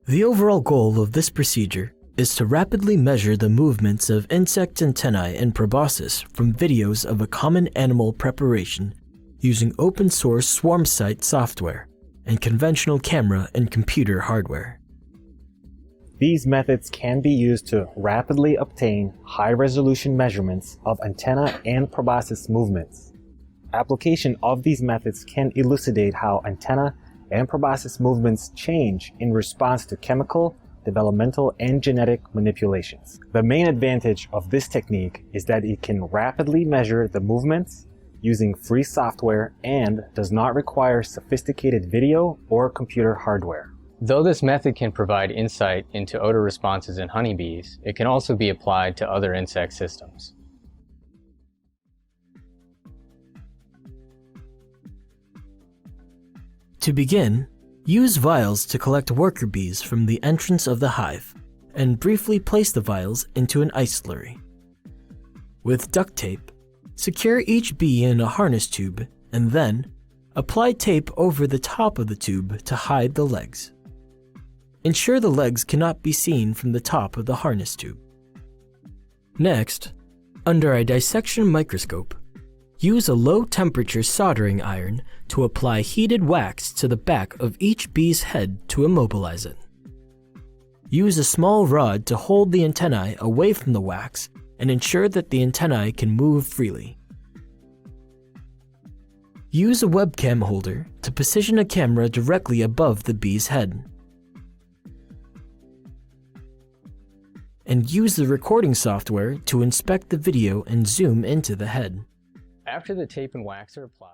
The overall goal of this procedure is to rapidly measure the movements of insect antennae and proboscis from videos of a common animal preparation using open source SwarmSight software and conventional camera and computer hardware. These methods can be used to rapidly obtain high-resolution measurements of antenna and proboscis movements. Application of these methods can elucidate how antenna and proboscis movements change in response to chemical, developmental, and genetic manipulations. The main advantage of this technique is that it can rapidly measure the movements using free software and does not require sophisticated video or computer hardware. Though this method can provide insight into odor responses in honeybees, it can also be applied to other insect systems. To begin, use vials to collect worker bees from the entrance of the hive and briefly place the vials into an ice slurry. With duct tape, secure each bee in a harness tube and then apply tape over the top of the tube to hide the legs. Ensure the legs cannot be seen from the top of the harness tube. Next, under a dissection microscope, use a low-temperature soldering iron to apply heated wax to the back of each bee's head to immobilize it. Use a small rod to hold the antennae away from the wax and ensure that the antennae can move freely. Use a webcam holder to position a camera directly above the bee's head. And use the recording software to inspect the video and zoom into the head. After the tape and wax are applied,